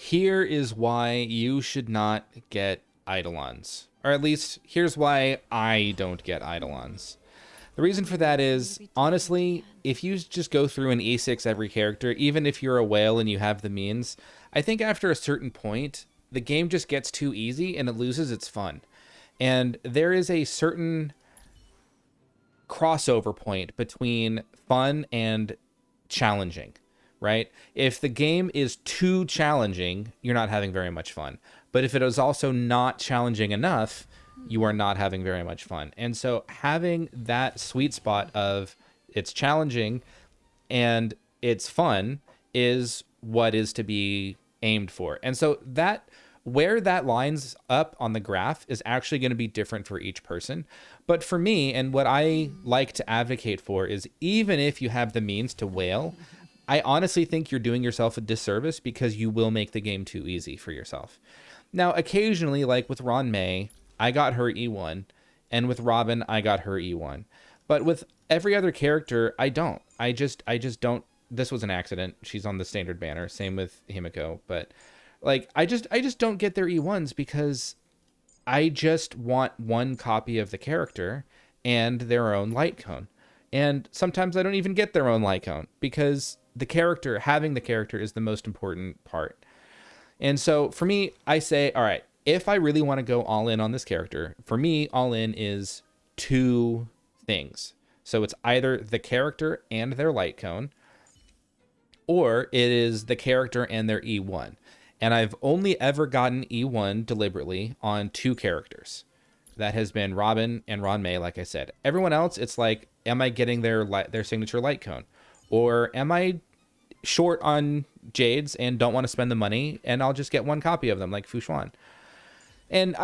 Here is why you should not get Eidolons. Or at least, here's why I don't get Eidolons. The reason for that is, honestly, if you just go through and E6 every character, even if you're a whale and you have the means, I think after a certain point, the game just gets too easy and it loses its fun. And there is a certain crossover point between fun and challenging, right? If the game is too challenging, you're not having very much fun. But if it is also not challenging enough, you are not having very much fun. And so having that sweet spot of it's challenging and it's fun is what is to be aimed for. And so that where that lines up on the graph is actually going to be different for each person. But for me, and what I like to advocate for is, even if you have the means to whale, I honestly think you're doing yourself a disservice because you will make the game too easy for yourself. Now, occasionally, like with Ron May, I got her E1, and with Robin, I got her E1. But with every other character, I don't. I just don't. This was an accident. She's on the standard banner. Same with Himiko. But like, I just don't get their E1s because I just want one copy of the character and their own light cone. And sometimes I don't even get their own light cone because having the character is the most important part. And so for me, I say, all right, if I really want to go all in on this character, for me, all in is two things. So it's either the character and their light cone, or it is the character and their E1. And I've only ever gotten E1 deliberately on two characters. That has been Robin and Ron May, like I said. Everyone else, it's like, am I getting their signature light cone? Or am I short on Jades and don't want to spend the money and I'll just get one copy of them, like Fushuan? And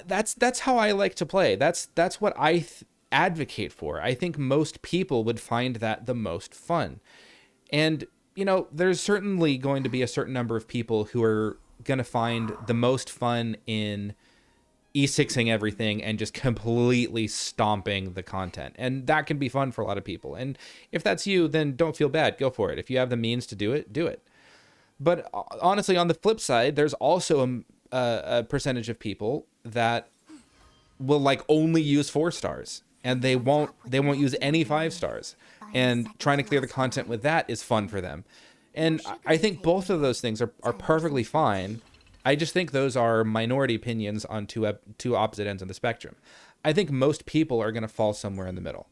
that's how I like to play. That's what I advocate for. I think most people would find that the most fun. And you know, there's certainly going to be a certain number of people who are going to find the most fun in E6ing everything and just completely stomping the content. And that can be fun for a lot of people. And if that's you, then don't feel bad. Go for it. If you have the means to do it, do it. But honestly, on the flip side, there's also a percentage of people that will like only use 4 stars and they won't use any 5 stars. And trying to clear the content with that is fun for them. And I think both of those things are perfectly fine. I just think those are minority opinions on two opposite ends of the spectrum. I think most people are going to fall somewhere in the middle.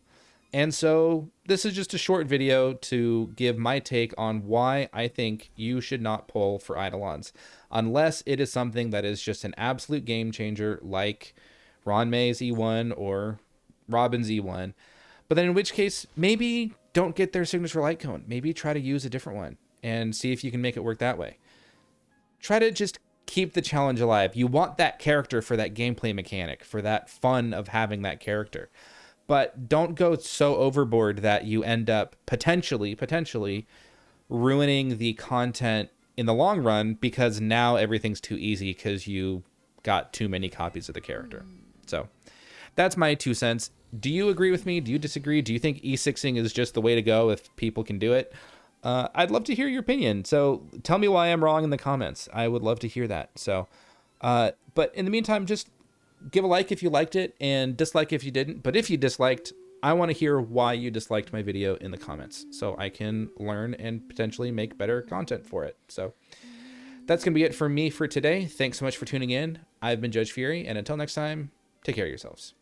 And so this is just a short video to give my take on why I think you should not pull for Eidolons, unless it is something that is just an absolute game changer like Ron May's E1 or Robin's E1. But then in which case, maybe don't get their signature light cone. Maybe try to use a different one and see if you can make it work that way. Try to just keep the challenge alive. You want that character for that gameplay mechanic, for that fun of having that character. But don't go so overboard that you end up potentially ruining the content in the long run because now everything's too easy because you got too many copies of the character. So that's my 2 cents. Do you agree with me? Do you disagree? Do you think E6ing is just the way to go if people can do it? I'd love to hear your opinion. So tell me why I'm wrong in the comments. I would love to hear that. So, but in the meantime, just give a like if you liked it and dislike if you didn't. But if you disliked, I want to hear why you disliked my video in the comments so I can learn and potentially make better content for it. So that's going to be it for me for today. Thanks so much for tuning in. I've been Judge Fury, and until next time, take care of yourselves.